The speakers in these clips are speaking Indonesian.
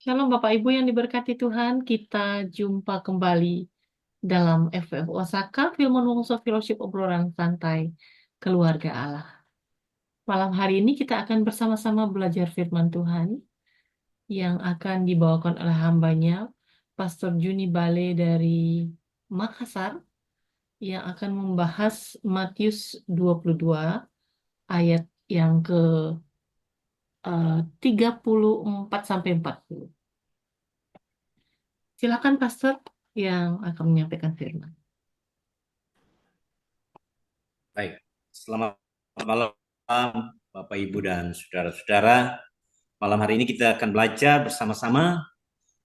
Shalom Bapak Ibu yang diberkati Tuhan, kita jumpa kembali dalam FF Osaka, Filmon Wongso Fellowship obrolan santai keluarga Allah. Malam hari ini kita akan bersama-sama belajar firman Tuhan yang akan dibawakan oleh hambanya, Pastor Juni Bale dari Makassar, yang akan membahas Matius 22 ayat yang ke 34 sampai 40. Silakan Pastor yang akan menyampaikan firman. Baik, selamat malam Bapak Ibu dan saudara-saudara. Malam hari ini kita akan belajar bersama-sama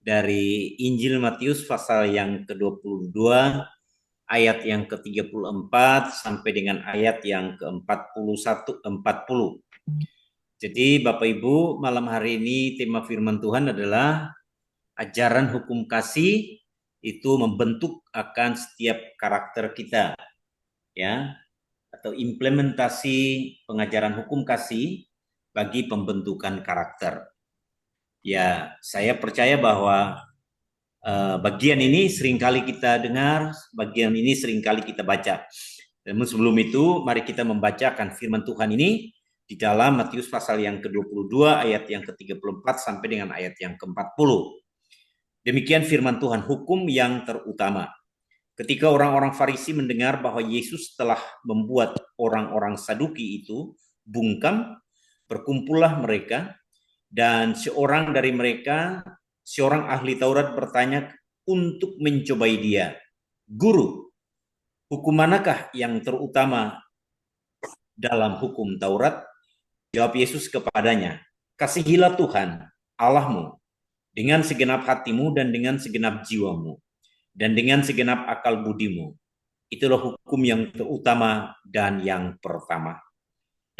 dari Injil Matius pasal yang ke-22 ayat yang ke-34 sampai dengan ayat yang ke-41 40. Jadi Bapak Ibu, malam hari ini tema firman Tuhan adalah ajaran hukum kasih itu membentuk akan setiap karakter kita, ya, atau implementasi pengajaran hukum kasih bagi pembentukan karakter. Ya, saya percaya bahwa bagian ini seringkali kita dengar, bagian ini seringkali kita baca. Namun sebelum itu, mari kita membacakan firman Tuhan ini di dalam Matius pasal yang ke-22 ayat yang ke-34 sampai dengan ayat yang ke-40. Demikian firman Tuhan, hukum yang terutama. Ketika orang-orang Farisi mendengar bahwa Yesus telah membuat orang-orang Saduki itu bungkam, berkumpullah mereka, dan seorang dari mereka, seorang ahli Taurat bertanya untuk mencobai dia, "Guru, hukum manakah yang terutama dalam hukum Taurat?" Jawab Yesus kepadanya, "Kasihilah Tuhan Allahmu dengan segenap hatimu dan dengan segenap jiwamu dan dengan segenap akal budimu. Itulah hukum yang terutama dan yang pertama.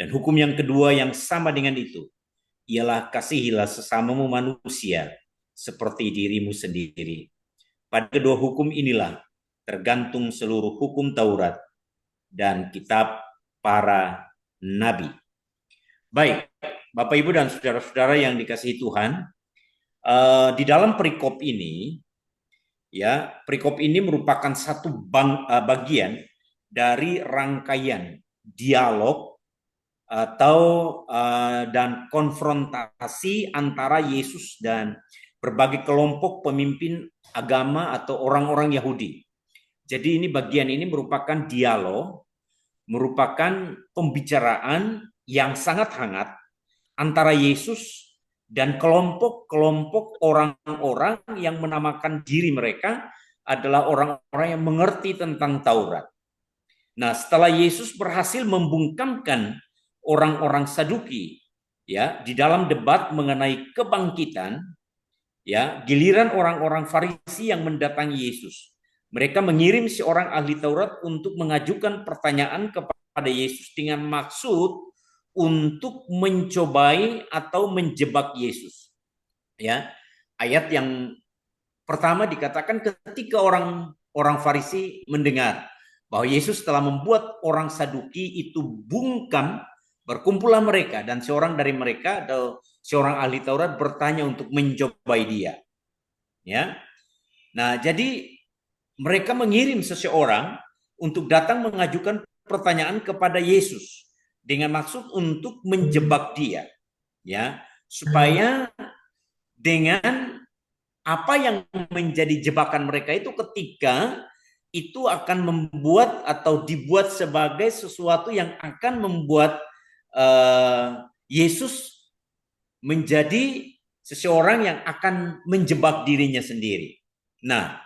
Dan hukum yang kedua yang sama dengan itu, ialah kasihilah sesamamu manusia seperti dirimu sendiri. Pada kedua hukum inilah tergantung seluruh hukum Taurat dan kitab para nabi." Baik, Bapak Ibu dan saudara-saudara yang dikasihi Tuhan, di dalam perikop ini, ya, perikop ini merupakan satu bagian dari rangkaian dialog atau dan konfrontasi antara Yesus dan berbagai kelompok pemimpin agama atau orang-orang Yahudi. Jadi bagian ini merupakan dialog, merupakan pembicaraan yang sangat hangat antara Yesus dan kelompok-kelompok orang-orang yang menamakan diri mereka adalah orang-orang yang mengerti tentang Taurat. Nah, setelah Yesus berhasil membungkamkan orang-orang Saduki, ya, di dalam debat mengenai kebangkitan, ya, giliran orang-orang Farisi yang mendatangi Yesus. Mereka mengirim seorang ahli Taurat untuk mengajukan pertanyaan kepada Yesus dengan maksud untuk mencobai atau menjebak Yesus. Ya, ayat yang pertama dikatakan ketika orang Farisi mendengar bahwa Yesus telah membuat orang Saduki itu bungkam, berkumpullah mereka dan seorang dari mereka atau seorang ahli Taurat bertanya untuk mencobai dia. Ya. Nah, jadi mereka mengirim seseorang untuk datang mengajukan pertanyaan kepada Yesus dengan maksud untuk menjebak dia, ya, supaya dengan apa yang menjadi jebakan mereka itu ketika itu akan membuat atau dibuat sebagai sesuatu yang akan membuat Yesus menjadi seseorang yang akan menjebak dirinya sendiri. Nah,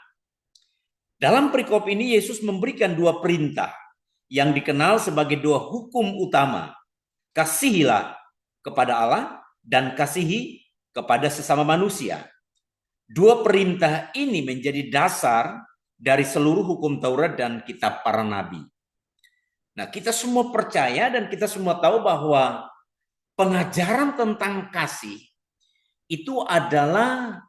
dalam perikop ini Yesus memberikan dua perintah yang dikenal sebagai dua hukum utama. Kasihilah kepada Allah dan kasihi kepada sesama manusia. Dua perintah ini menjadi dasar dari seluruh hukum Taurat dan kitab para nabi. Nah, kita semua percaya dan kita semua tahu bahwa pengajaran tentang kasih itu adalah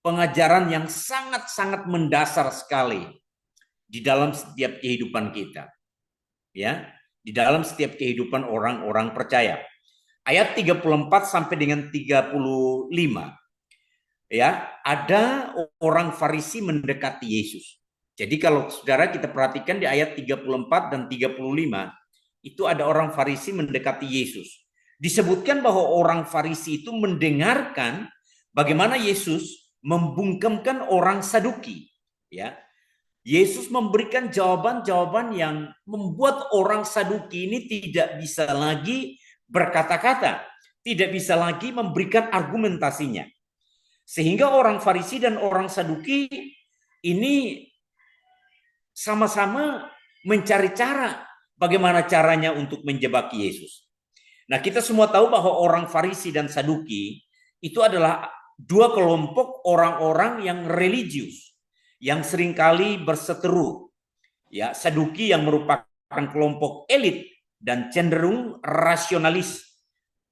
pengajaran yang sangat-sangat mendasar sekali di dalam setiap kehidupan kita. Ya, di dalam setiap kehidupan orang-orang percaya. Ayat 34 sampai dengan 35. ya, ada orang Farisi mendekati Yesus. Jadi kalau saudara kita perhatikan di ayat 34 dan 35, itu ada orang Farisi mendekati Yesus. Disebutkan bahwa orang Farisi itu mendengarkan bagaimana Yesus membungkamkan orang Saduki, ya. Yesus memberikan jawaban-jawaban yang membuat orang Saduki ini tidak bisa lagi berkata-kata, tidak bisa lagi memberikan argumentasinya. Sehingga orang Farisi dan orang Saduki ini sama-sama mencari cara bagaimana caranya untuk menjebak Yesus. Nah, kita semua tahu bahwa orang Farisi dan Saduki itu adalah dua kelompok orang-orang yang religius, yang seringkali berseteru. Ya, Saduki yang merupakan kelompok elit dan cenderung rasionalis,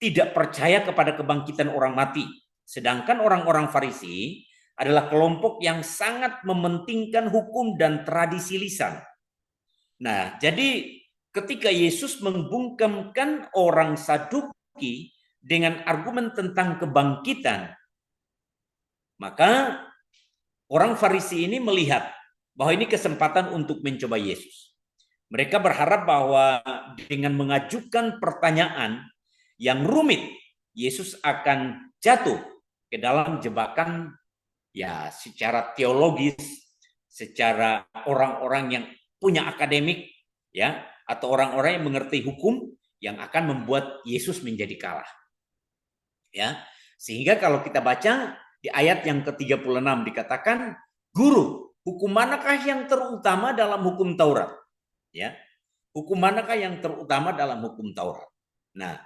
tidak percaya kepada kebangkitan orang mati. Sedangkan orang-orang Farisi adalah kelompok yang sangat mementingkan hukum dan tradisi lisan. Nah, jadi ketika Yesus membungkamkan orang Saduki dengan argumen tentang kebangkitan, maka orang Farisi ini melihat bahwa ini kesempatan untuk mencoba Yesus. Mereka berharap bahwa dengan mengajukan pertanyaan yang rumit, Yesus akan jatuh ke dalam jebakan ya secara teologis, secara orang-orang yang punya akademik, ya, atau orang-orang yang mengerti hukum yang akan membuat Yesus menjadi kalah. Ya. Sehingga kalau kita baca di ayat yang ke-36 dikatakan, "Guru, hukum manakah yang terutama dalam hukum Taurat?" Ya. Hukum manakah yang terutama dalam hukum Taurat? Nah,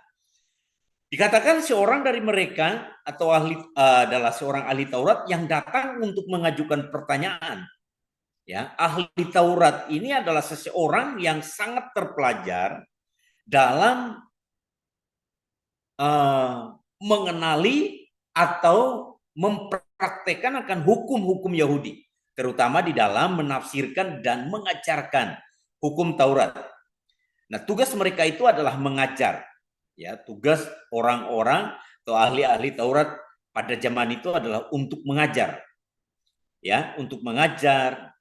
dikatakan seorang dari mereka atau adalah seorang ahli Taurat yang datang untuk mengajukan pertanyaan. Ya, ahli Taurat ini adalah seseorang yang sangat terpelajar dalam mengenali atau mempraktekkan akan hukum-hukum Yahudi, terutama di dalam menafsirkan dan mengajarkan hukum Taurat. Nah, tugas mereka itu adalah mengajar. Ya, tugas orang-orang atau ahli-ahli Taurat pada zaman itu adalah untuk mengajar. Ya, untuk mengajar,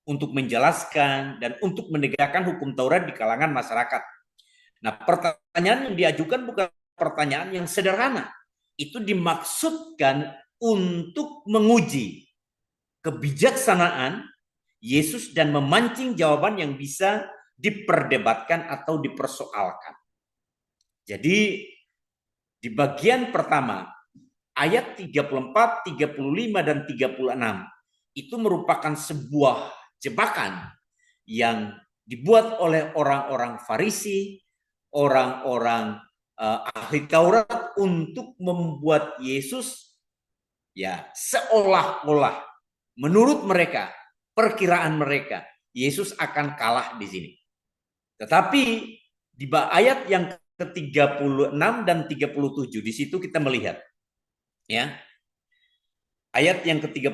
untuk menjelaskan dan untuk menegakkan hukum Taurat di kalangan masyarakat. Nah, pertanyaan yang diajukan bukan pertanyaan yang sederhana. Itu dimaksudkan untuk menguji kebijaksanaan Yesus dan memancing jawaban yang bisa diperdebatkan atau dipersoalkan. Jadi di bagian pertama, ayat 34, 35, dan 36 itu merupakan sebuah jebakan yang dibuat oleh orang-orang Farisi, orang-orang ahli Taurat untuk membuat Yesus ya seolah-olah menurut mereka, perkiraan mereka, Yesus akan kalah di sini. Tetapi di ayat yang ke-36 dan 37 di situ kita melihat ya. Ayat yang ke-36,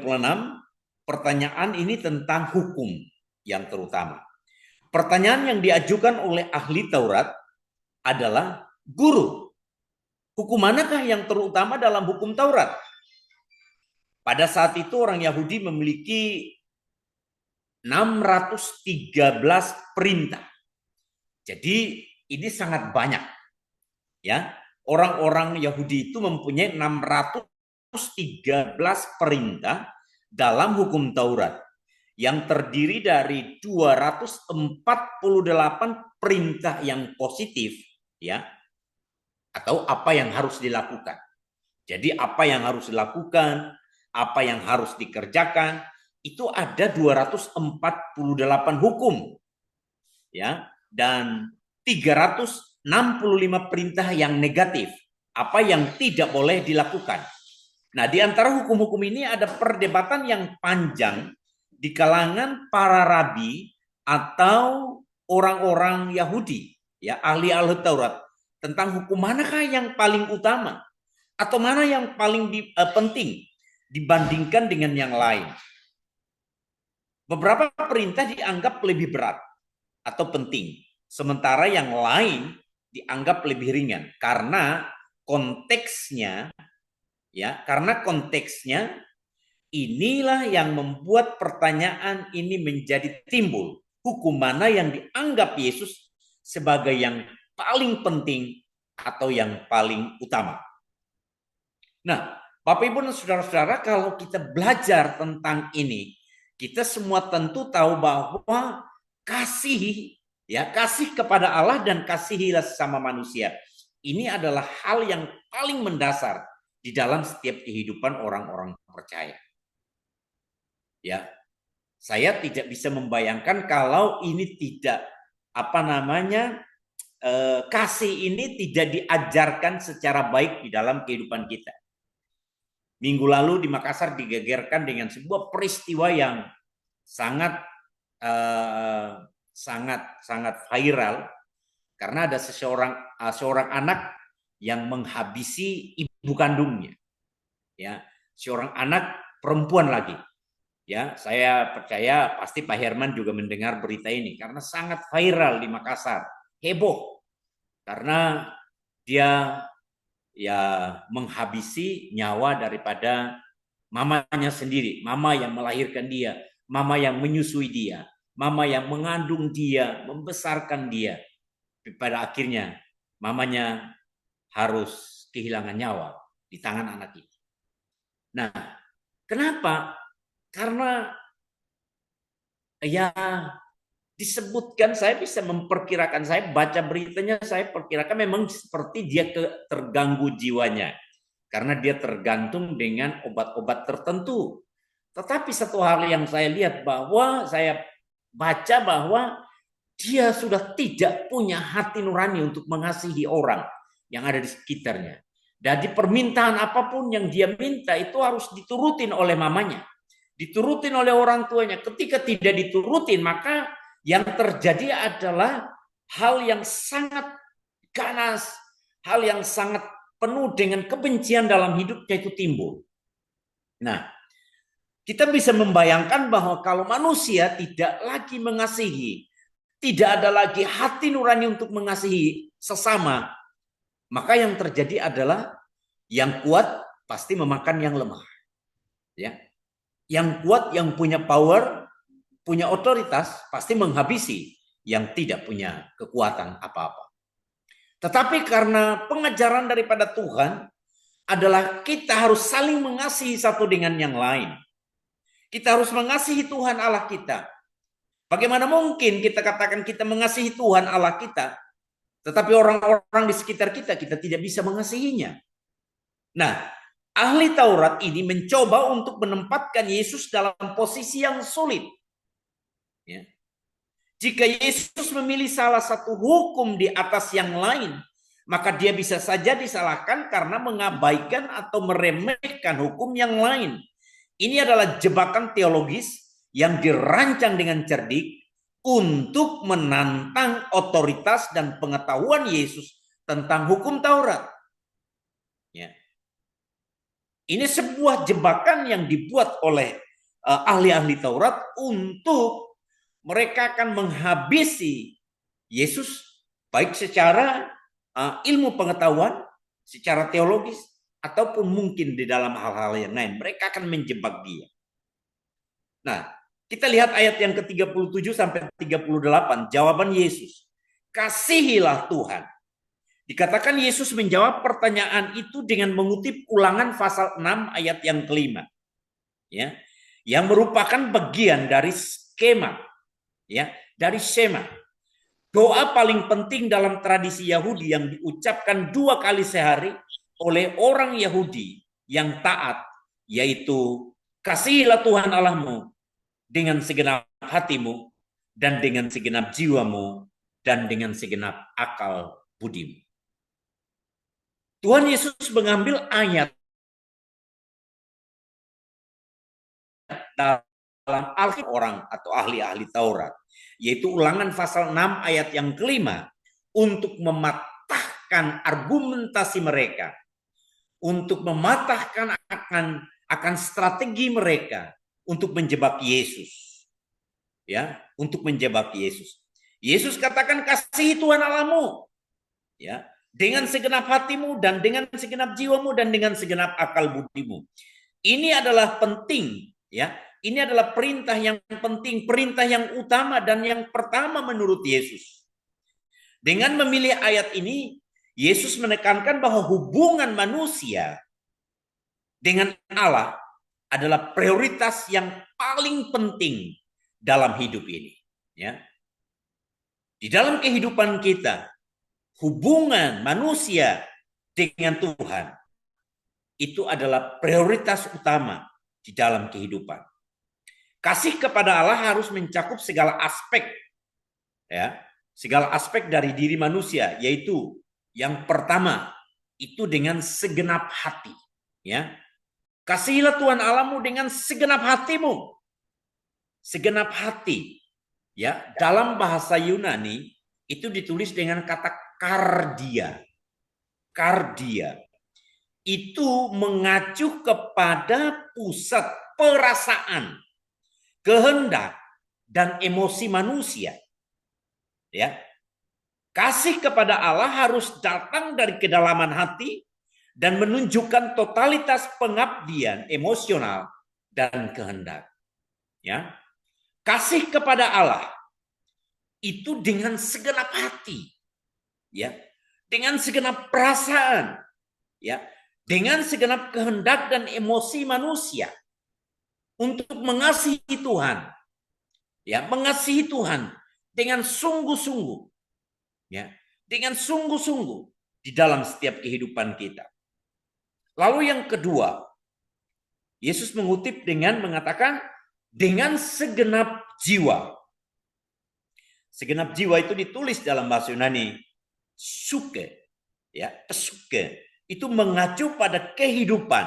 pertanyaan ini tentang hukum yang terutama. Pertanyaan yang diajukan oleh ahli Taurat adalah, "Guru, hukum manakah yang terutama dalam hukum Taurat?" Pada saat itu orang Yahudi memiliki 613 perintah. Jadi ini sangat banyak. Ya, orang-orang Yahudi itu mempunyai 613 perintah dalam hukum Taurat yang terdiri dari 248 perintah yang positif, ya, atau apa yang harus dilakukan. Jadi apa yang harus dilakukan, apa yang harus dikerjakan, itu ada 248 hukum. Ya, dan 365 perintah yang negatif, apa yang tidak boleh dilakukan. Nah, di antara hukum-hukum ini ada perdebatan yang panjang di kalangan para rabi atau orang-orang Yahudi, ya, ahli-ahli Taurat, tentang hukum manakah yang paling utama atau mana yang paling penting dibandingkan dengan yang lain. Beberapa perintah dianggap lebih berat atau penting, sementara yang lain dianggap lebih ringan karena konteksnya Ya, karena konteksnya inilah yang membuat pertanyaan ini menjadi timbul. Hukum mana yang dianggap Yesus sebagai yang paling penting atau yang paling utama? Nah, Bapak Ibu dan saudara-saudara, kalau kita belajar tentang ini, kita semua tentu tahu bahwa kasih, ya, kasih kepada Allah dan kasihilah sesama manusia. Ini adalah hal yang paling mendasar di dalam setiap kehidupan orang-orang percaya. Ya, saya tidak bisa membayangkan kalau ini tidak kasih ini tidak diajarkan secara baik di dalam kehidupan kita. Minggu lalu di Makassar digegerkan dengan sebuah peristiwa yang sangat viral karena ada seorang anak yang menghabisi ibu kandungnya. Ya, seorang anak perempuan lagi. Ya, saya percaya pasti Pak Herman juga mendengar berita ini karena sangat viral di Makassar, heboh karena dia ya menghabisi nyawa daripada mamanya sendiri, mama yang melahirkan dia, mama yang menyusui dia, mama yang mengandung dia, membesarkan dia. Pada akhirnya mamanya harus kehilangan nyawa di tangan anak itu. Nah, kenapa? Karena ya disebutkan, saya bisa memperkirakan, saya baca beritanya, saya perkirakan memang seperti dia terganggu jiwanya karena dia tergantung dengan obat-obat tertentu. Tetapi satu hal yang saya lihat bahwa saya baca bahwa dia sudah tidak punya hati nurani untuk mengasihi orang yang ada di sekitarnya. Jadi permintaan apapun yang dia minta itu harus diturutin oleh mamanya, diturutin oleh orang tuanya. Ketika tidak diturutin, maka yang terjadi adalah hal yang sangat ganas, hal yang sangat penuh dengan kebencian dalam hidupnya itu timbul. Nah, kita bisa membayangkan bahwa kalau manusia tidak lagi mengasihi, tidak ada lagi hati nurani untuk mengasihi sesama, maka yang terjadi adalah yang kuat pasti memakan yang lemah. Ya. Yang kuat, yang punya power, punya otoritas, pasti menghabisi yang tidak punya kekuatan apa-apa. Tetapi karena pengajaran daripada Tuhan adalah kita harus saling mengasihi satu dengan yang lain. Kita harus mengasihi Tuhan Allah kita. Bagaimana mungkin kita katakan kita mengasihi Tuhan Allah kita, tetapi orang-orang di sekitar kita tidak bisa mengasihinya. Nah, ahli Taurat ini mencoba untuk menempatkan Yesus dalam posisi yang sulit. Ya. Jika Yesus memilih salah satu hukum di atas yang lain, maka dia bisa saja disalahkan karena mengabaikan atau meremehkan hukum yang lain. Ini adalah jebakan teologis yang dirancang dengan cerdik untuk menantang otoritas dan pengetahuan Yesus tentang hukum Taurat. Ya. Ini sebuah jebakan yang dibuat oleh ahli-ahli Taurat untuk mereka akan menghabisi Yesus baik secara ilmu pengetahuan, secara teologis, ataupun mungkin di dalam hal-hal yang lain. Mereka akan menjebak dia. Nah, kita lihat ayat yang ke-37 sampai 38, jawaban Yesus. Kasihilah Tuhan. Dikatakan Yesus menjawab pertanyaan itu dengan mengutip Ulangan pasal 6 ayat yang kelima. Ya, yang merupakan bagian dari skema, ya, dari skema. Doa paling penting dalam tradisi Yahudi yang diucapkan 2 kali sehari oleh orang Yahudi yang taat, yaitu kasihilah Tuhan Allahmu dengan segenap hatimu dan dengan segenap jiwamu dan dengan segenap akal budimu. Tuhan Yesus mengambil ayat dalam Alkitab orang atau ahli-ahli Taurat, yaitu Ulangan pasal 6 ayat yang kelima, untuk mematahkan argumentasi mereka, untuk mematahkan akan strategi mereka untuk menjebak Yesus. Ya, untuk menjebak Yesus. Yesus katakan kasihi Tuhan Allahmu. Ya, dengan segenap hatimu dan dengan segenap jiwamu dan dengan segenap akal budimu. Ini adalah penting, ya. Ini adalah perintah yang penting, perintah yang utama dan yang pertama menurut Yesus. Dengan memilih ayat ini, Yesus menekankan bahwa hubungan manusia dengan Allah adalah prioritas yang paling penting dalam hidup ini, ya. Di dalam kehidupan kita, hubungan manusia dengan Tuhan itu adalah prioritas utama di dalam kehidupan. Kasih kepada Allah harus mencakup segala aspek, ya, segala aspek dari diri manusia, yaitu yang pertama itu dengan segenap hati, ya. Kasihilah Tuhan Allahmu dengan segenap hatimu. Segenap hati, ya, dalam bahasa Yunani itu ditulis dengan kata kardia. Kardia itu mengacu kepada pusat perasaan, kehendak, dan emosi manusia. Ya, kasih kepada Allah harus datang dari kedalaman hati dan menunjukkan totalitas pengabdian emosional dan kehendak. Ya, kasih kepada Allah itu dengan segenap hati, ya, dengan segenap perasaan, ya, dengan segenap kehendak dan emosi manusia untuk mengasihi Tuhan, ya, mengasihi Tuhan dengan sungguh-sungguh, ya, dengan sungguh-sungguh di dalam setiap kehidupan kita. Lalu yang kedua, Yesus mengutip dengan mengatakan dengan segenap jiwa. Segenap jiwa itu ditulis dalam bahasa Yunani suke, ya, suke itu mengacu pada kehidupan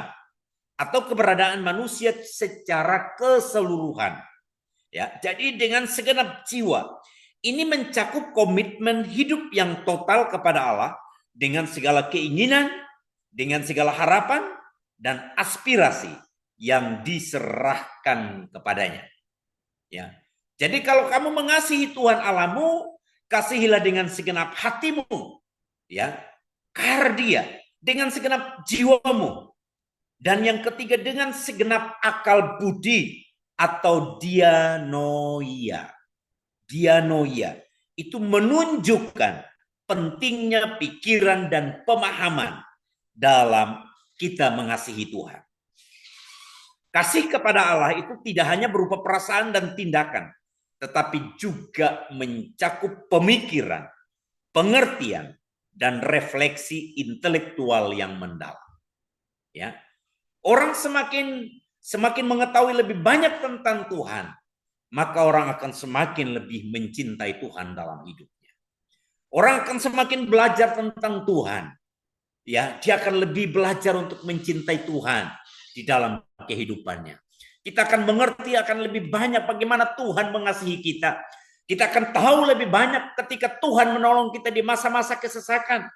atau keberadaan manusia secara keseluruhan. Ya, jadi dengan segenap jiwa ini mencakup komitmen hidup yang total kepada Allah dengan segala keinginan, dengan segala harapan dan aspirasi yang diserahkan kepadanya. Ya. Jadi kalau kamu mengasihi Tuhan Allahmu, kasihilah dengan segenap hatimu, ya, kardia, dengan segenap jiwamu. Dan yang ketiga dengan segenap akal budi atau dianoia. Dianoia itu menunjukkan pentingnya pikiran dan pemahaman dalam kita mengasihi Tuhan. Kasih kepada Allah itu tidak hanya berupa perasaan dan tindakan, tetapi juga mencakup pemikiran, pengertian, dan refleksi intelektual yang mendalam. Ya, orang semakin mengetahui lebih banyak tentang Tuhan, maka orang akan semakin lebih mencintai Tuhan dalam hidupnya. Orang akan semakin belajar tentang Tuhan, ya, dia akan lebih belajar untuk mencintai Tuhan di dalam kehidupannya. Kita akan mengerti akan lebih banyak bagaimana Tuhan mengasihi kita. Kita akan tahu lebih banyak ketika Tuhan menolong kita di masa-masa kesesakan.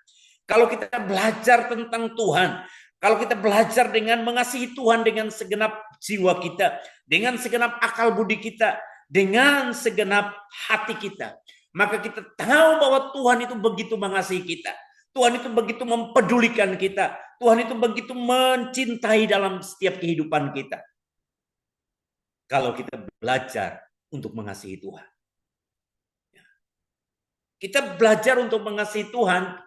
Kalau kita belajar tentang Tuhan, kalau kita belajar dengan mengasihi Tuhan dengan segenap jiwa kita, dengan segenap akal budi kita, dengan segenap hati kita, maka kita tahu bahwa Tuhan itu begitu mengasihi kita. Tuhan itu begitu mempedulikan kita. Tuhan itu begitu mencintai dalam setiap kehidupan kita. Kalau kita belajar untuk mengasihi Tuhan. Kita belajar untuk mengasihi Tuhan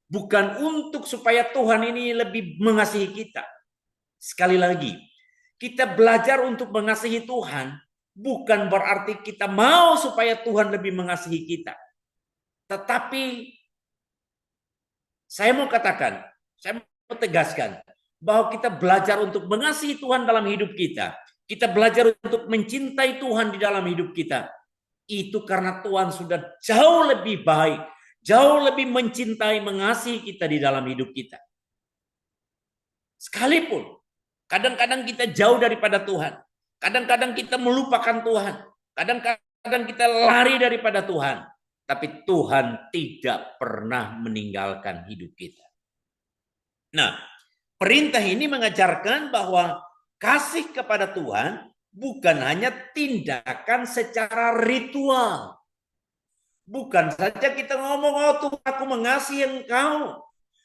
bukan untuk supaya Tuhan ini lebih mengasihi kita. Sekali lagi, kita belajar untuk mengasihi Tuhan bukan berarti kita mau supaya Tuhan lebih mengasihi kita. Tetapi saya mau katakan, saya mau tegaskan bahwa kita belajar untuk mengasihi Tuhan dalam hidup kita. Kita belajar untuk mencintai Tuhan di dalam hidup kita. Itu karena Tuhan sudah jauh lebih baik, jauh lebih mencintai, mengasihi kita di dalam hidup kita. Sekalipun kadang-kadang kita jauh daripada Tuhan, kadang-kadang kita melupakan Tuhan, kadang-kadang kita lari daripada Tuhan, tapi Tuhan tidak pernah meninggalkan hidup kita. Nah, perintah ini mengajarkan bahwa kasih kepada Tuhan bukan hanya tindakan secara ritual. Bukan saja kita ngomong, oh Tuhan aku mengasihi engkau.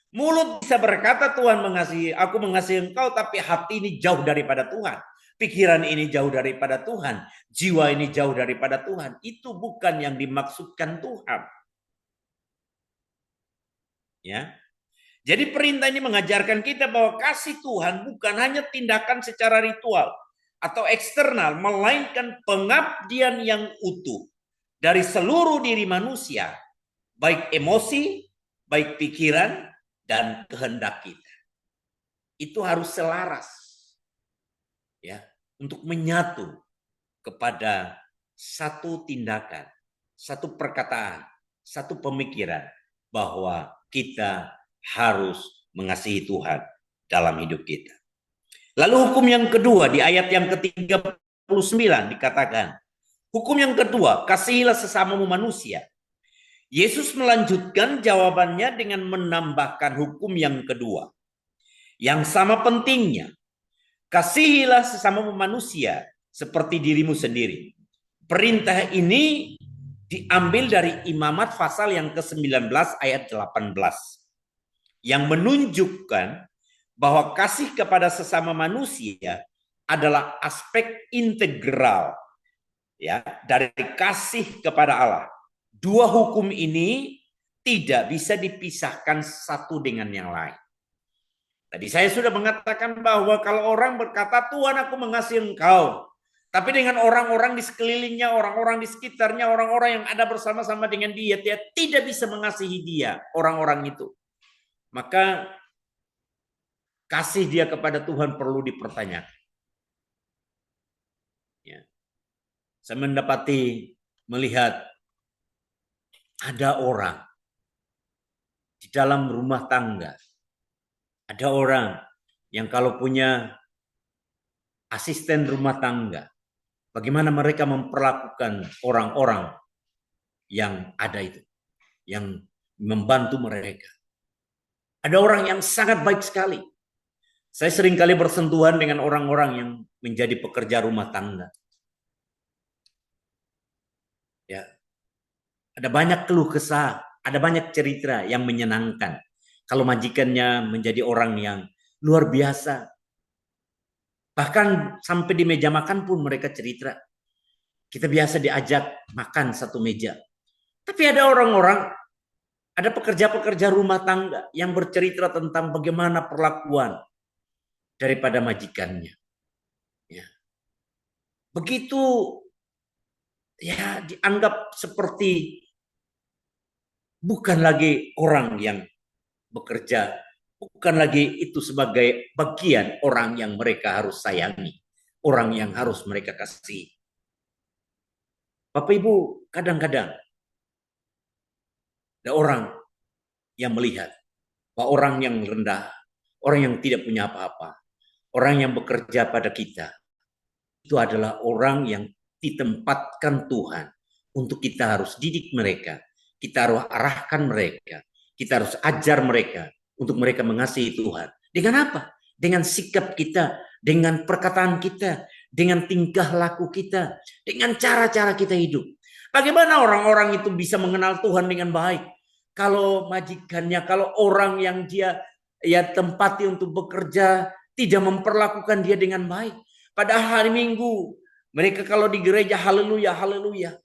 Mulut bisa berkata Tuhan mengasihi, aku mengasihi engkau, tapi hati ini jauh daripada Tuhan. Pikiran ini jauh daripada Tuhan. Jiwa ini jauh daripada Tuhan. Itu bukan yang dimaksudkan Tuhan. Ya. Jadi perintah ini mengajarkan kita bahwa kasih Tuhan bukan hanya tindakan secara ritual atau eksternal, melainkan pengabdian yang utuh dari seluruh diri manusia, baik emosi, baik pikiran, dan kehendak kita. Itu harus selaras, ya, untuk menyatu kepada satu tindakan, satu perkataan, satu pemikiran bahwa kita harus mengasihi Tuhan dalam hidup kita. Lalu hukum yang kedua di ayat yang ke-39 dikatakan, hukum yang kedua, kasihilah sesamamu manusia. Yesus melanjutkan jawabannya dengan menambahkan hukum yang kedua, yang sama pentingnya. Kasihilah sesamamu manusia seperti dirimu sendiri. Perintah ini diambil dari Imamat pasal yang ke-19 ayat 18 yang menunjukkan bahwa kasih kepada sesama manusia adalah aspek integral, ya, dari kasih kepada Allah. Dua hukum ini tidak bisa dipisahkan satu dengan yang lain. Tadi saya sudah mengatakan bahwa kalau orang berkata, Tuhan aku mengasihi engkau, tapi dengan orang-orang di sekelilingnya, orang-orang di sekitarnya, orang-orang yang ada bersama-sama dengan dia tidak bisa mengasihi dia, orang-orang itu. Maka kasih dia kepada Tuhan perlu dipertanyakan. Ya. Saya melihat ada orang di dalam rumah tangga, ada orang yang kalau punya asisten rumah tangga, bagaimana mereka memperlakukan orang-orang yang ada itu, yang membantu mereka. Ada orang yang sangat baik sekali. Saya seringkali bersentuhan dengan orang-orang yang menjadi pekerja rumah tangga. Ya, ada banyak keluh kesah, ada banyak cerita yang menyenangkan. Kalau majikannya menjadi orang yang luar biasa. Bahkan sampai di meja makan pun mereka cerita. Kita biasa diajak makan satu meja. Tapi ada orang-orang, ada pekerja-pekerja rumah tangga yang bercerita tentang bagaimana perlakuan daripada majikannya. Ya. Begitu ya dianggap seperti bukan lagi orang yang bekerja, bukan lagi itu sebagai bagian orang yang mereka harus sayangi, orang yang harus mereka kasih. Bapak Ibu, kadang-kadang ada orang yang melihat bahwa orang yang rendah, orang yang tidak punya apa-apa, orang yang bekerja pada kita, itu adalah orang yang ditempatkan Tuhan untuk kita harus didik mereka, kita harus arahkan mereka, kita harus ajar mereka untuk mereka mengasihi Tuhan. Dengan apa? Dengan sikap kita, dengan perkataan kita, dengan tingkah laku kita, dengan cara-cara kita hidup. Bagaimana orang-orang itu bisa mengenal Tuhan dengan baik? Kalau majikannya, kalau orang yang dia tempati untuk bekerja tidak memperlakukan dia dengan baik. Pada hari Minggu, mereka kalau di gereja haleluya, haleluya.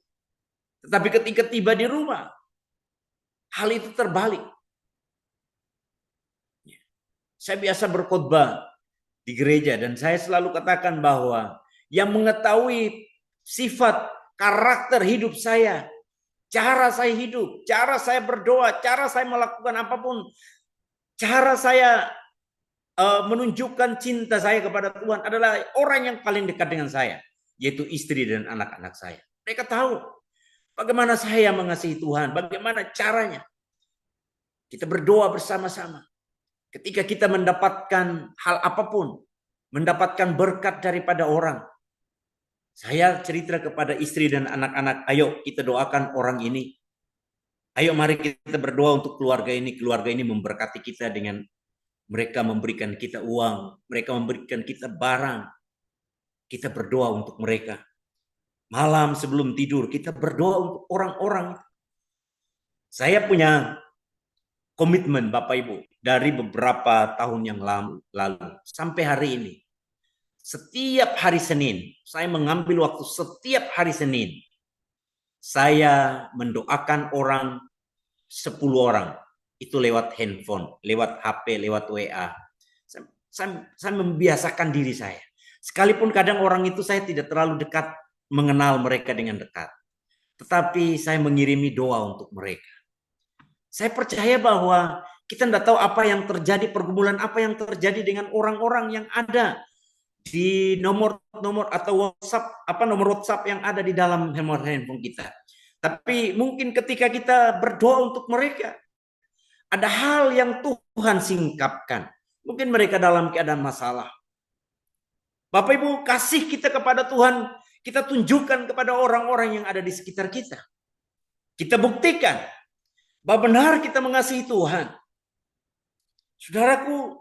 Tetapi ketika tiba di rumah, hal itu terbalik. Saya biasa berkhotbah di gereja dan saya selalu katakan bahwa yang mengetahui sifat karakter hidup saya, cara saya hidup, cara saya berdoa, cara saya melakukan apapun, cara saya menunjukkan cinta saya kepada Tuhan adalah orang yang paling dekat dengan saya, yaitu istri dan anak-anak saya. Mereka tahu bagaimana saya mengasihi Tuhan, bagaimana caranya. Kita berdoa bersama-sama. Ketika kita mendapatkan hal apapun, mendapatkan berkat daripada orang, saya cerita kepada istri dan anak-anak, ayo kita doakan orang ini. Ayo mari kita berdoa untuk keluarga ini memberkati kita dengan mereka memberikan kita uang, mereka memberikan kita barang. Kita berdoa untuk mereka. Malam sebelum tidur kita berdoa untuk orang-orang. Saya punya komitmen Bapak Ibu. dari beberapa tahun yang lalu sampai hari ini. Setiap hari Senin, saya mengambil waktu setiap hari Senin. Saya mendoakan orang 10 orang. Itu lewat handphone, lewat HP, lewat WA. Saya membiasakan diri saya. Sekalipun kadang orang itu saya tidak terlalu dekat, mengenal mereka dengan dekat. Tetapi saya mengirimi doa untuk mereka. Saya percaya bahwa kita tidak tahu apa yang terjadi, pergumulan apa yang terjadi dengan orang-orang yang ada di nomor-nomor atau nomor WhatsApp yang ada di dalam handphone kita. Tapi mungkin ketika kita berdoa untuk mereka, ada hal yang Tuhan singkapkan. Mungkin mereka dalam keadaan masalah. Bapak Ibu, kasih kita kepada Tuhan, kita tunjukkan kepada orang-orang yang ada di sekitar kita. Kita buktikan bahwa benar kita mengasihi Tuhan. Saudaraku,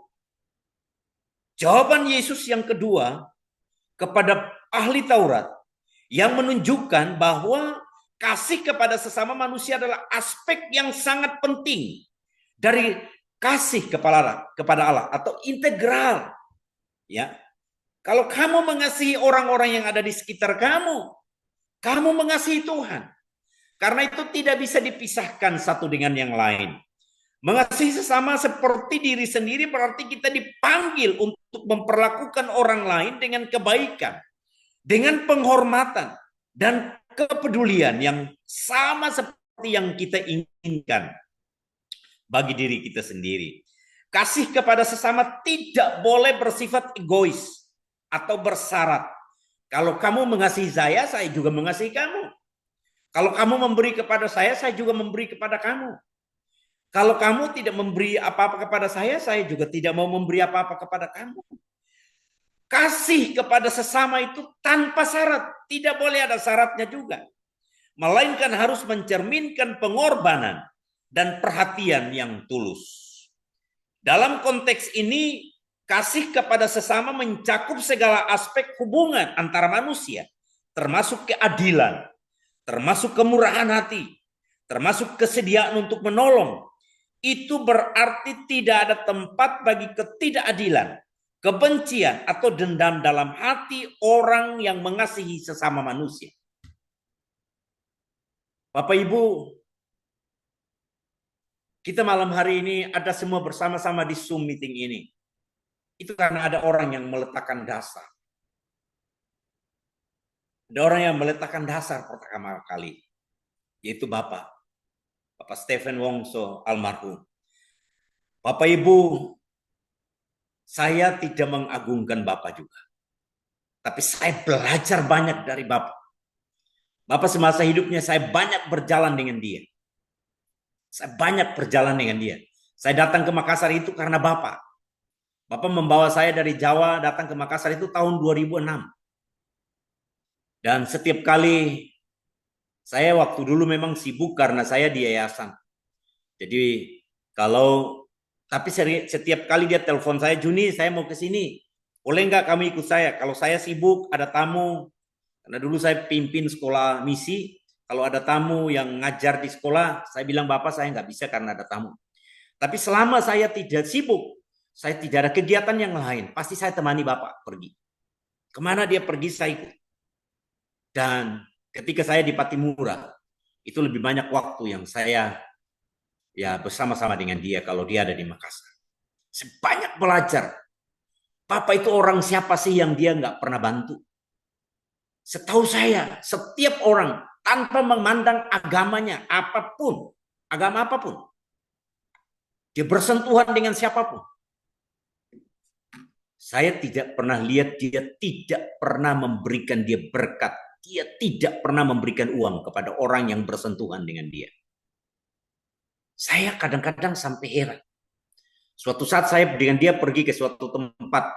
jawaban Yesus yang kedua kepada ahli Taurat yang menunjukkan bahwa kasih kepada sesama manusia adalah aspek yang sangat penting dari kasih kepada Allah atau integral. Ya, kalau kamu mengasihi orang-orang yang ada di sekitar kamu mengasihi Tuhan. Karena itu tidak bisa dipisahkan satu dengan yang lain. Mengasihi sesama seperti diri sendiri berarti kita dipanggil untuk memperlakukan orang lain dengan kebaikan, dengan penghormatan dan kepedulian yang sama seperti yang kita inginkan bagi diri kita sendiri. Kasih kepada sesama tidak boleh bersifat egois atau bersyarat. Kalau kamu mengasihi saya juga mengasihi kamu. Kalau kamu memberi kepada saya juga memberi kepada kamu. Kalau kamu tidak memberi apa-apa kepada saya juga tidak mau memberi apa-apa kepada kamu. Kasih kepada sesama itu tanpa syarat. Tidak boleh ada syaratnya juga. Melainkan harus mencerminkan pengorbanan dan perhatian yang tulus. Dalam konteks ini, kasih kepada sesama mencakup segala aspek hubungan antara manusia, termasuk keadilan, termasuk kemurahan hati, termasuk kesediaan untuk menolong. Itu berarti tidak ada tempat bagi ketidakadilan, kebencian, atau dendam dalam hati orang yang mengasihi sesama manusia. Bapak Ibu, kita malam hari ini ada semua bersama-sama di Zoom meeting ini. Itu karena ada orang yang meletakkan dasar. Ada orang yang meletakkan dasar pertama kali, yaitu Bapak Stephen Wongso almarhum. Bapak Ibu, saya tidak mengagungkan Bapak juga. Tapi saya belajar banyak dari Bapak. Bapak semasa hidupnya saya banyak berjalan dengan dia. Saya banyak berjalan dengan dia. Saya datang ke Makassar itu karena Bapak. Bapak membawa saya dari Jawa datang ke Makassar itu tahun 2006. Dan setiap kali saya waktu dulu memang sibuk karena saya di yayasan. Jadi tapi setiap kali dia telepon saya, Juni saya mau ke sini. Boleh nggak kamu ikut saya? Kalau saya sibuk, ada tamu. Karena dulu saya pimpin sekolah misi. Kalau ada tamu yang ngajar di sekolah, saya bilang Bapak saya nggak bisa karena ada tamu. Tapi selama saya tidak sibuk, saya tidak ada kegiatan yang lain, pasti saya temani Bapak pergi. Kemana dia pergi saya ikut. Dan ketika saya di Patimura, itu lebih banyak waktu yang saya bersama-sama dengan dia kalau dia ada di Makassar. Sebanyak belajar. Papa itu orang siapa sih yang dia nggak pernah bantu? Setahu saya, setiap orang tanpa memandang agamanya apapun, agama apapun, dia bersentuhan dengan siapapun. Saya tidak pernah lihat dia tidak pernah memberikan dia berkat. Dia tidak pernah memberikan uang kepada orang yang bersentuhan dengan dia. Saya kadang-kadang sampai heran. Suatu saat saya dengan dia pergi ke suatu tempat.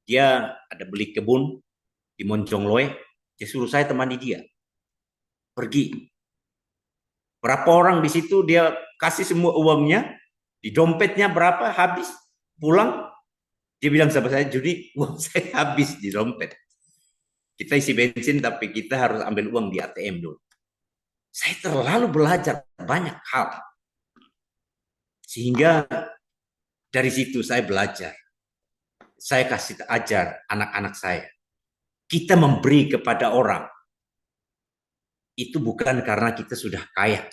Dia ada beli kebun di Monjongloe. Dia suruh saya temani dia. Pergi. Berapa orang di situ dia kasih semua uangnya. Di dompetnya berapa habis. Pulang. Dia bilang sama saya, Judi, uang saya habis di dompet. Kita isi bensin tapi kita harus ambil uang di ATM dulu. Saya terlalu belajar banyak hal. Sehingga dari situ saya belajar. Saya kasih ajar anak-anak saya. Kita memberi kepada orang itu bukan karena kita sudah kaya.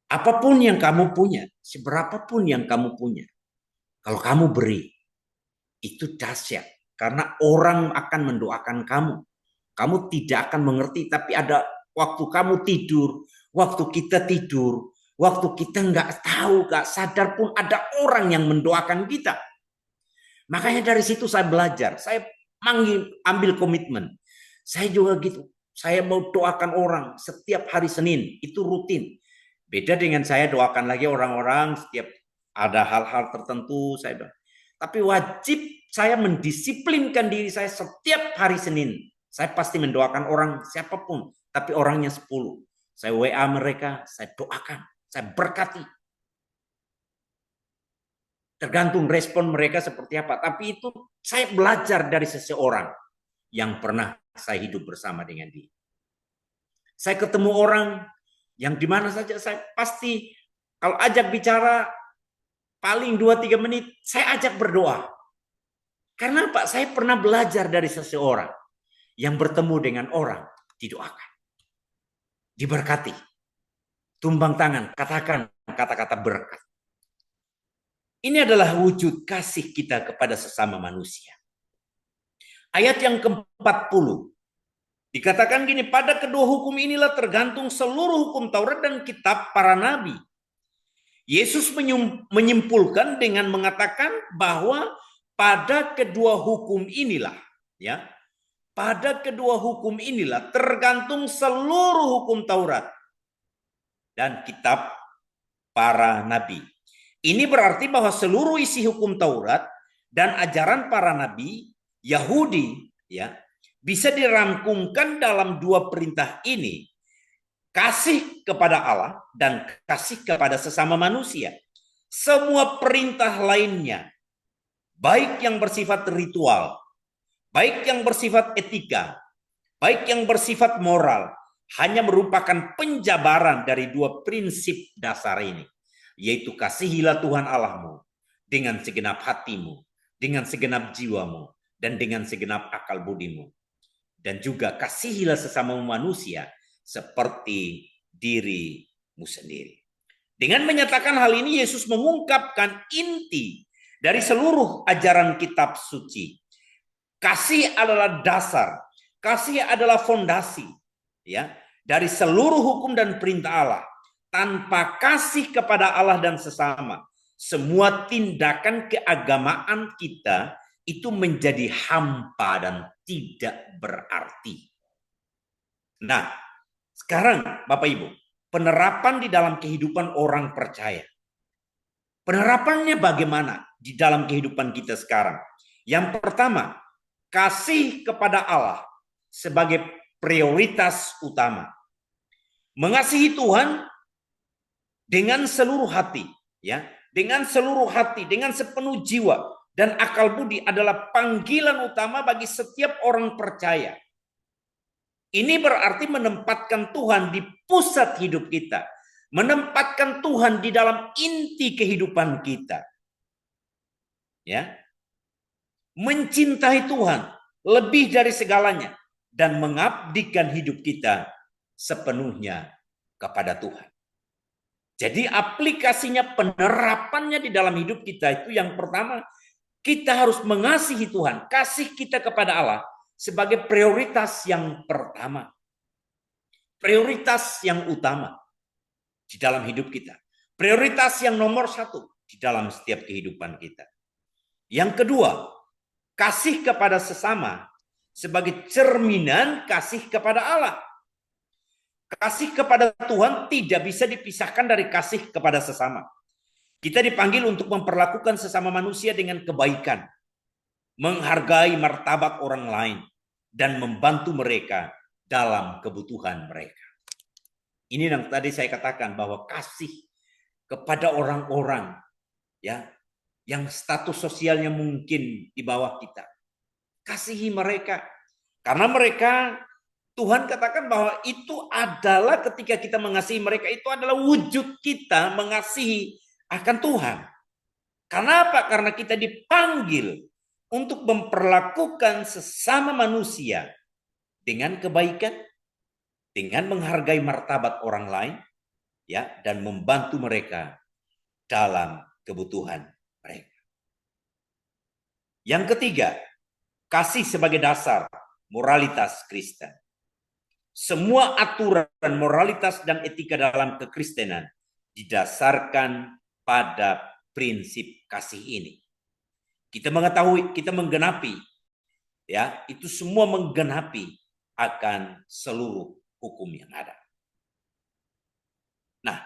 Apapun yang kamu punya, seberapapun yang kamu punya, kalau kamu beri, itu dahsyat. Karena orang akan mendoakan kamu. Kamu tidak akan mengerti, tapi ada waktu kamu tidur, waktu kita tidur, waktu kita nggak tahu, nggak sadar pun ada orang yang mendoakan kita. Makanya dari situ saya belajar, saya ambil komitmen. Saya juga gitu, saya mau doakan orang setiap hari Senin, itu rutin. Beda dengan saya doakan lagi orang-orang setiap ada hal-hal tertentu, saya doakan. Tapi wajib saya mendisiplinkan diri saya setiap hari Senin. Saya pasti mendoakan orang siapapun, tapi orangnya 10. Saya WA mereka, saya doakan, saya berkati. Tergantung respon mereka seperti apa. Tapi itu saya belajar dari seseorang yang pernah saya hidup bersama dengan dia. Saya ketemu orang yang di mana saja saya pasti kalau ajak bicara paling 2-3 menit saya ajak berdoa. Karena Pak, saya pernah belajar dari seseorang yang bertemu dengan orang, didoakan, diberkati, tumbang tangan, katakan kata-kata berkat. Ini adalah wujud kasih kita kepada sesama manusia. Ayat yang ke-40 dikatakan gini, pada kedua hukum inilah tergantung seluruh hukum Taurat dan kitab para nabi. Yesus menyimpulkan dengan mengatakan bahwa pada kedua hukum inilah, ya, pada kedua hukum inilah tergantung seluruh hukum Taurat dan kitab para nabi. Ini berarti bahwa seluruh isi hukum Taurat dan ajaran para nabi Yahudi, ya, bisa dirangkumkan dalam dua perintah ini. Kasih kepada Allah dan kasih kepada sesama manusia. Semua perintah lainnya, baik yang bersifat ritual, baik yang bersifat etika, baik yang bersifat moral, hanya merupakan penjabaran dari dua prinsip dasar ini, yaitu kasihilah Tuhan Allahmu dengan segenap hatimu, dengan segenap jiwamu, dan dengan segenap akal budimu. Dan juga kasihilah sesama manusia seperti dirimu sendiri. Dengan menyatakan hal ini, Yesus mengungkapkan inti dari seluruh ajaran kitab suci. Kasih adalah dasar, kasih adalah fondasi, ya, dari seluruh hukum dan perintah Allah. Tanpa kasih kepada Allah dan sesama, semua tindakan keagamaan kita itu menjadi hampa dan tidak berarti. Nah, sekarang Bapak Ibu, penerapan di dalam kehidupan orang percaya. Penerapannya bagaimana di dalam kehidupan kita sekarang? Yang pertama, kasih kepada Allah sebagai prioritas utama. Mengasihi Tuhan dengan seluruh hati, ya, dengan seluruh hati, dengan sepenuh jiwa dan akal budi adalah panggilan utama bagi setiap orang percaya. Ini berarti menempatkan Tuhan di pusat hidup kita, menempatkan Tuhan di dalam inti kehidupan kita. Ya. Mencintai Tuhan lebih dari segalanya dan mengabdikan hidup kita sepenuhnya kepada Tuhan. Jadi aplikasinya, penerapannya di dalam hidup kita itu yang pertama, kita harus mengasihi Tuhan, kasih kita kepada Allah sebagai prioritas yang pertama. Prioritas yang utama di dalam hidup kita. Prioritas yang nomor satu di dalam setiap kehidupan kita. Yang kedua, kasih kepada sesama sebagai cerminan kasih kepada Allah. Kasih kepada Tuhan tidak bisa dipisahkan dari kasih kepada sesama. Kita dipanggil untuk memperlakukan sesama manusia dengan kebaikan, menghargai martabat orang lain, dan membantu mereka dalam kebutuhan mereka. Ini yang tadi saya katakan bahwa kasih kepada orang-orang, ya, yang status sosialnya mungkin di bawah kita. Kasihi mereka. Karena mereka, Tuhan katakan bahwa itu adalah ketika kita mengasihi mereka, itu adalah wujud kita mengasihi akan Tuhan. Kenapa? Karena kita dipanggil untuk memperlakukan sesama manusia dengan kebaikan, dengan menghargai martabat orang lain, ya, dan membantu mereka dalam kebutuhan mereka. Yang ketiga, kasih sebagai dasar moralitas Kristen. Semua aturan moralitas dan etika dalam kekristenan didasarkan pada prinsip kasih ini. Kita mengetahui, kita menggenapi, ya, itu semua menggenapi akan seluruh hukum yang ada. Nah,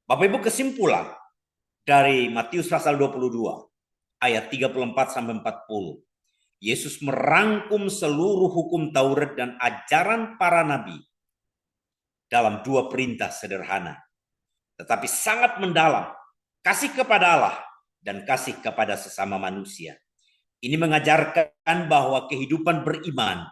Bapak Ibu, kesimpulan dari Matius pasal 22 ayat 34 sampai 40. Yesus merangkum seluruh hukum Taurat dan ajaran para nabi dalam dua perintah sederhana, tetapi sangat mendalam, kasih kepada Allah dan kasih kepada sesama manusia. Ini mengajarkan bahwa kehidupan beriman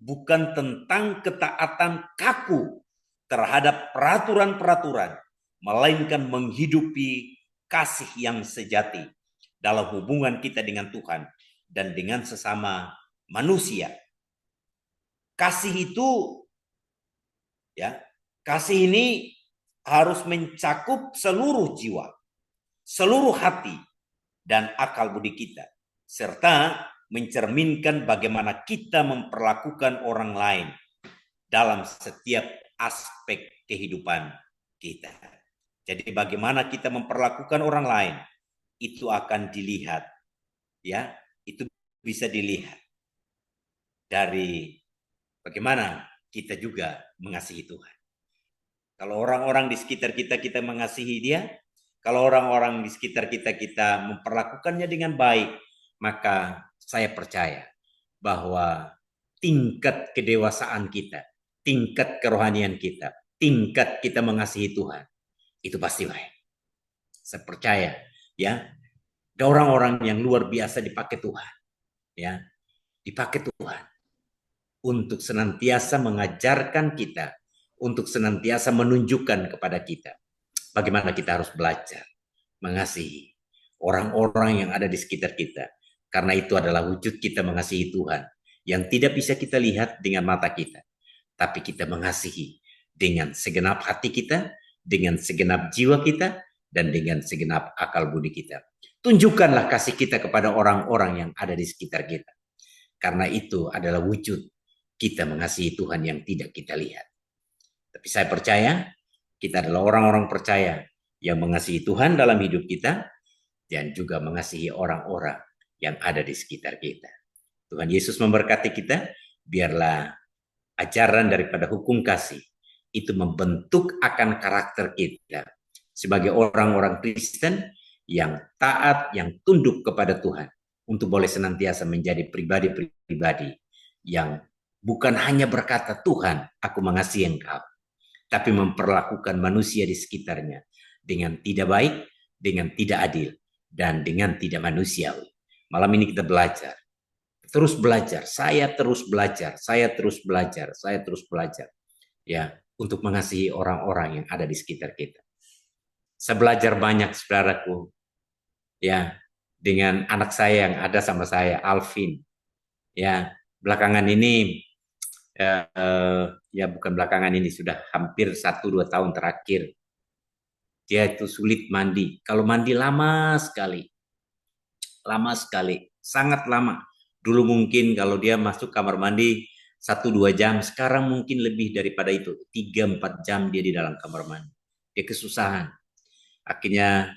bukan tentang ketaatan kaku terhadap peraturan-peraturan, melainkan menghidupi kasih yang sejati dalam hubungan kita dengan Tuhan dan dengan sesama manusia. Kasih itu, ya, kasih ini harus mencakup seluruh jiwa, seluruh hati, dan akal budi kita, serta mencerminkan bagaimana kita memperlakukan orang lain dalam setiap aspek kehidupan kita. Jadi bagaimana kita memperlakukan orang lain itu akan dilihat, ya, itu bisa dilihat dari bagaimana kita juga mengasihi Tuhan. Kalau orang-orang di sekitar kita, kita mengasihi dia. Kalau orang-orang di sekitar kita, kita memperlakukannya dengan baik, maka saya percaya bahwa tingkat kedewasaan kita, tingkat kerohanian kita, tingkat kita mengasihi Tuhan, itu pasti baik. Saya percaya, ya, ada orang-orang yang luar biasa dipakai Tuhan, ya, dipakai Tuhan untuk senantiasa mengajarkan kita, untuk senantiasa menunjukkan kepada kita bagaimana kita harus belajar mengasihi orang-orang yang ada di sekitar kita. Karena itu adalah wujud kita mengasihi Tuhan yang tidak bisa kita lihat dengan mata kita, tapi kita mengasihi dengan segenap hati kita, dengan segenap jiwa kita, dan dengan segenap akal budi kita. Tunjukkanlah kasih kita kepada orang-orang yang ada di sekitar kita. Karena itu adalah wujud kita mengasihi Tuhan yang tidak kita lihat. Tapi saya percaya kita adalah orang-orang percaya yang mengasihi Tuhan dalam hidup kita dan juga mengasihi orang-orang yang ada di sekitar kita. Tuhan Yesus memberkati kita. Biarlah ajaran daripada hukum kasih itu membentuk akan karakter kita sebagai orang-orang Kristen yang taat, yang tunduk kepada Tuhan, untuk boleh senantiasa menjadi pribadi-pribadi yang bukan hanya berkata, Tuhan, aku mengasihi Engkau, tapi memperlakukan manusia di sekitarnya dengan tidak baik, dengan tidak adil, dan dengan tidak manusiawi. Malam ini kita belajar, terus belajar, saya terus belajar, ya, untuk mengasihi orang-orang yang ada di sekitar kita. Saya belajar banyak, saudaraku, ya, dengan anak saya yang ada sama saya, Alvin. Ya, belakangan ini, ya bukan belakangan ini, sudah hampir 1-2 tahun terakhir, dia itu sulit mandi. Kalau mandi lama sekali, sangat lama. Dulu mungkin kalau dia masuk kamar mandi 1-2 jam, sekarang mungkin lebih daripada itu, 3-4 jam dia di dalam kamar mandi. Dia kesusahan. Akhirnya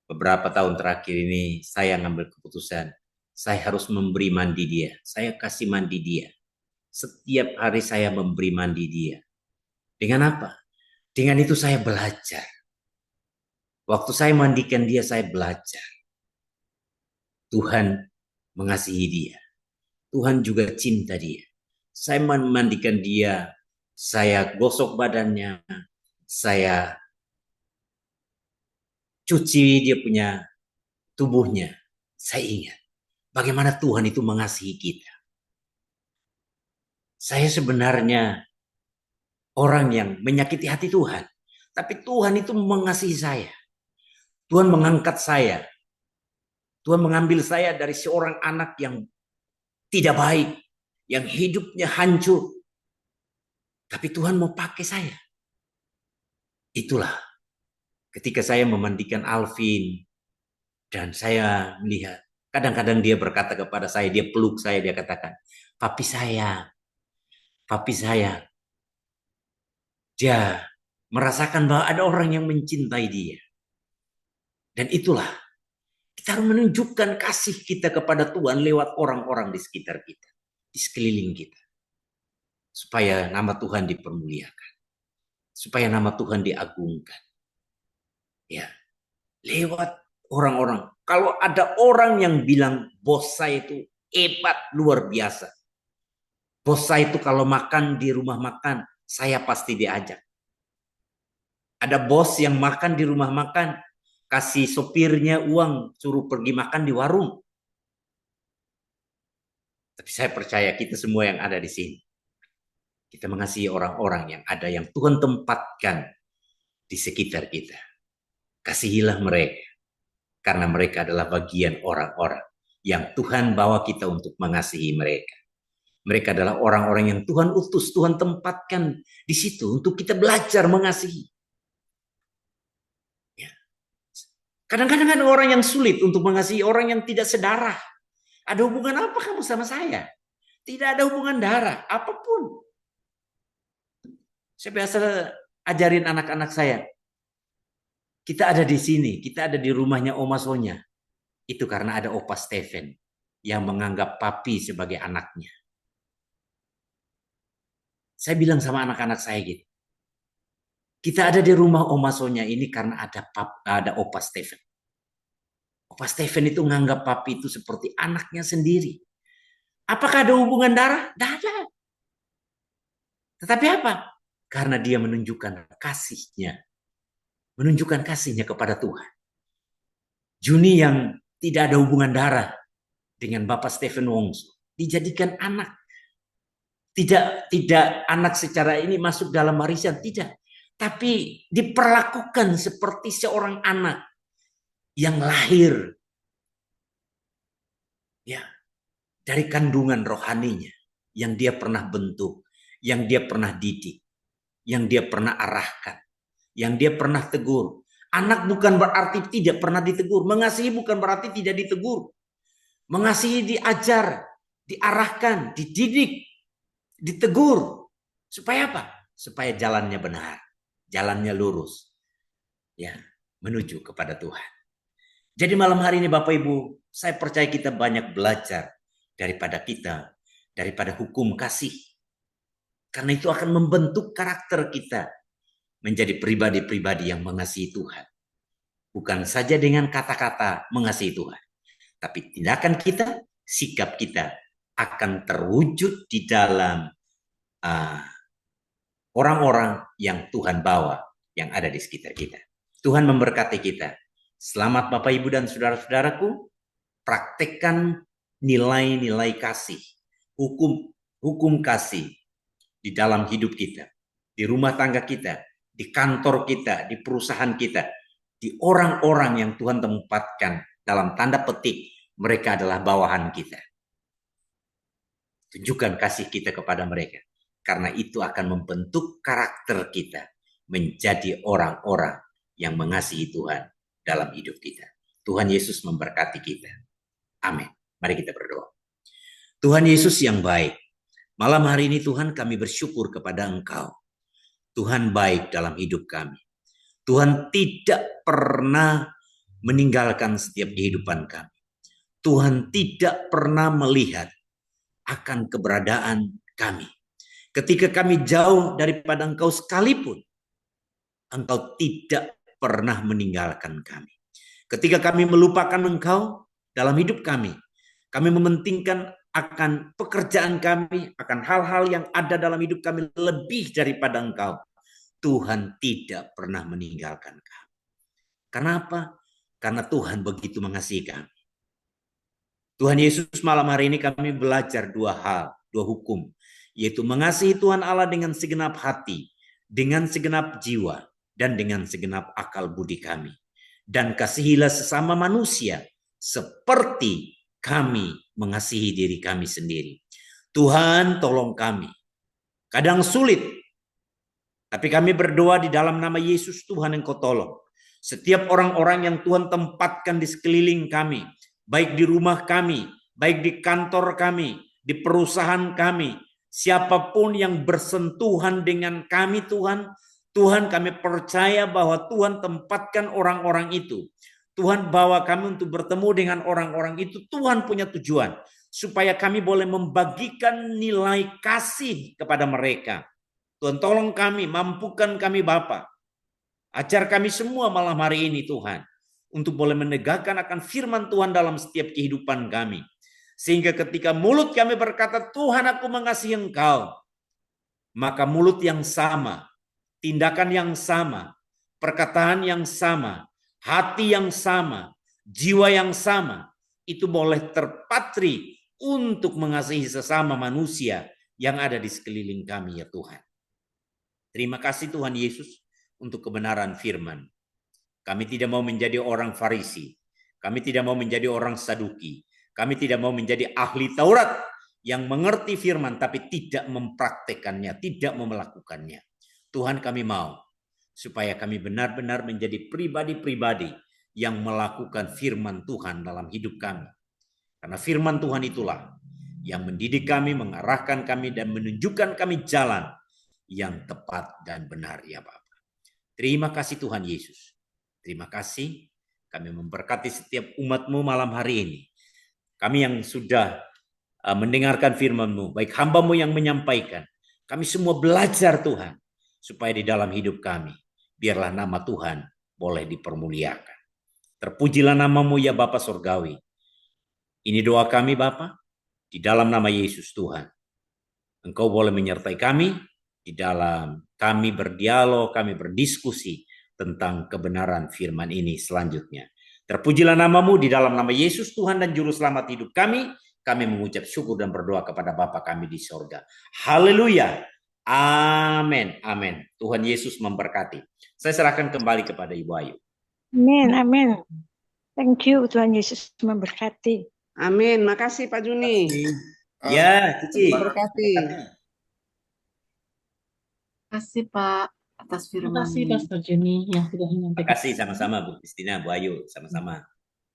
beberapa tahun terakhir ini saya ngambil keputusan, saya harus memberi mandi dia. Saya kasih mandi dia. Setiap hari saya memberi mandi dia. Dengan apa? Dengan itu saya belajar. Waktu saya mandikan dia, saya belajar. Tuhan mengasihi dia. Tuhan juga cinta dia. Saya memandikan dia, saya gosok badannya, saya cuci dia punya tubuhnya. Saya ingat bagaimana Tuhan itu mengasihi kita. Saya sebenarnya orang yang menyakiti hati Tuhan, tapi Tuhan itu mengasihi saya. Tuhan mengangkat saya. Tuhan mengambil saya dari seorang anak yang tidak baik, yang hidupnya hancur. Tapi Tuhan mau pakai saya. Itulah ketika saya memandikan Alvin dan saya melihat, kadang-kadang dia berkata kepada saya, dia peluk saya, dia katakan, papi saya, dia merasakan bahwa ada orang yang mencintai dia. Dan itulah, kita harus menunjukkan kasih kita kepada Tuhan lewat orang-orang di sekitar kita, di sekeliling kita. Supaya nama Tuhan dipermuliakan. Supaya nama Tuhan diagungkan. Ya, lewat orang-orang. Kalau ada orang yang bilang bos saya itu hebat luar biasa. Bos saya itu kalau makan di rumah makan, saya pasti diajak. Ada bos yang makan di rumah makan, kasih sopirnya uang, suruh pergi makan di warung. Tapi saya percaya kita semua yang ada di sini, kita mengasihi orang-orang yang ada, yang Tuhan tempatkan di sekitar kita. Kasihilah mereka, karena mereka adalah bagian orang-orang yang Tuhan bawa kita untuk mengasihi mereka. Mereka adalah orang-orang yang Tuhan utus, Tuhan tempatkan di situ untuk kita belajar mengasihi. Ya. Kadang-kadang ada orang yang sulit untuk mengasihi, orang yang tidak sedarah. Ada hubungan apa kamu sama saya? Tidak ada hubungan darah, apapun. Saya biasa ajarin anak-anak saya, kita ada di sini, kita ada di rumahnya Oma Sonya. Itu karena ada Opa Stephen yang menganggap papi sebagai anaknya. Saya bilang sama anak-anak saya gitu, kita ada di rumah Oma Sonya ini karena ada Opa Stephen. Opa Stephen itu menganggap papi itu seperti anaknya sendiri. Apakah ada hubungan darah? Tidak ada. Tetapi apa? Karena dia menunjukkan kasihnya. Menunjukkan kasihnya kepada Tuhan. Juni yang tidak ada hubungan darah dengan Bapak Stephen Wongso dijadikan anak. Tidak anak secara ini masuk dalam warisan, tidak. Tapi diperlakukan seperti seorang anak yang lahir ya dari kandungan rohaninya, yang dia pernah bentuk, yang dia pernah didik, yang dia pernah arahkan, yang dia pernah tegur. Anak bukan berarti tidak pernah ditegur. Mengasihi bukan berarti tidak ditegur. Mengasihi diajar, diarahkan, dididik, ditegur. Supaya apa? Supaya jalannya benar, jalannya lurus. Ya, menuju kepada Tuhan. Jadi malam hari ini Bapak Ibu, saya percaya kita banyak belajar daripada hukum kasih. Karena itu akan membentuk karakter kita menjadi pribadi-pribadi yang mengasihi Tuhan. Bukan saja dengan kata-kata mengasihi Tuhan, tapi tindakan kita, sikap kita akan terwujud di dalam orang-orang yang Tuhan bawa, yang ada di sekitar kita. Tuhan memberkati kita. Selamat Bapak Ibu dan saudara-saudaraku, praktekkan nilai-nilai kasih, hukum kasih di dalam hidup kita, di rumah tangga kita, di kantor kita, di perusahaan kita, di orang-orang yang Tuhan tempatkan dalam tanda petik, mereka adalah bawahan kita. Tunjukkan kasih kita kepada mereka, karena itu akan membentuk karakter kita menjadi orang-orang yang mengasihi Tuhan dalam hidup kita. Tuhan Yesus memberkati kita. Amin. Mari kita berdoa. Tuhan Yesus yang baik, malam hari ini Tuhan kami bersyukur kepada Engkau. Tuhan baik dalam hidup kami. Tuhan tidak pernah meninggalkan setiap kehidupan kami. Tuhan tidak pernah melihat akan keberadaan kami. Ketika kami jauh daripada Engkau sekalipun, Engkau tidak pernah meninggalkan kami. Ketika kami melupakan Engkau dalam hidup kami mementingkan akan pekerjaan kami, akan hal-hal yang ada dalam hidup kami lebih daripada Engkau. Tuhan tidak pernah meninggalkan kami. Kenapa? Karena Tuhan begitu mengasihi kami. Tuhan Yesus, malam hari ini kami belajar dua hukum, yaitu mengasihi Tuhan Allah dengan segenap hati, dengan segenap jiwa, dan dengan segenap akal budi kami. dan kasihilah sesama manusia seperti kami mengasihi diri kami sendiri. Tuhan, tolong kami. Kadang sulit, tapi kami berdoa di dalam nama Yesus Tuhan, Engkau tolong. Setiap orang-orang yang Tuhan tempatkan di sekeliling kami, baik di rumah kami, baik di kantor kami, di perusahaan kami, siapapun yang bersentuhan dengan kami Tuhan, Tuhan kami percaya bahwa Tuhan tempatkan orang-orang itu. Tuhan bawa kami untuk bertemu dengan orang-orang itu. Tuhan punya tujuan supaya kami boleh membagikan nilai kasih kepada mereka. Tuhan tolong kami, mampukan kami Bapa. Ajar kami semua malam hari ini Tuhan, untuk boleh menegakkan akan firman Tuhan dalam setiap kehidupan kami. Sehingga ketika mulut kami berkata, Tuhan aku mengasihi Engkau, maka mulut yang sama, tindakan yang sama, perkataan yang sama, hati yang sama, jiwa yang sama, itu boleh terpatri untuk mengasihi sesama manusia yang ada di sekeliling kami ya Tuhan. Terima kasih Tuhan Yesus untuk kebenaran firman. Kami tidak mau menjadi orang Farisi. Kami tidak mau menjadi orang Saduki. Kami tidak mau menjadi ahli Taurat yang mengerti firman tapi tidak mempraktekannya, tidak melakukannya. Tuhan kami mau supaya kami benar-benar menjadi pribadi-pribadi yang melakukan firman Tuhan dalam hidup kami. Karena firman Tuhan itulah yang mendidik kami, mengarahkan kami, dan menunjukkan kami jalan yang tepat dan benar ya Bapa. Terima kasih Tuhan Yesus. Terima kasih kami memberkati setiap umat-Mu malam hari ini. Kami yang sudah mendengarkan firman-Mu, baik hamba-Mu yang menyampaikan, kami semua belajar Tuhan, supaya di dalam hidup kami, biarlah nama Tuhan boleh dipermuliakan. Terpujilah nama-Mu ya Bapa Surgawi. Ini doa kami Bapa, di dalam nama Yesus Tuhan. Engkau boleh menyertai kami, di dalam kami berdialog, kami berdiskusi tentang kebenaran firman ini selanjutnya. Terpujilah nama-Mu di dalam nama Yesus Tuhan dan Juru Selamat hidup kami. Kami mengucap syukur dan berdoa kepada Bapa kami di sorga. Haleluya. Amin. Amin. Tuhan Yesus memberkati. Saya serahkan kembali kepada Ibu Ayu. Amin, amin. Thank you, Tuhan Yesus memberkati. Amin. Makasih Pak Juni. Ya, Cici. Berkati. Terima kasih Pak atas Terima kasih firman-Nya. Pastor Juni yang sudah Terima menyampaikan. kasih sama-sama Bu Kristina, Bu Ayu, sama-sama.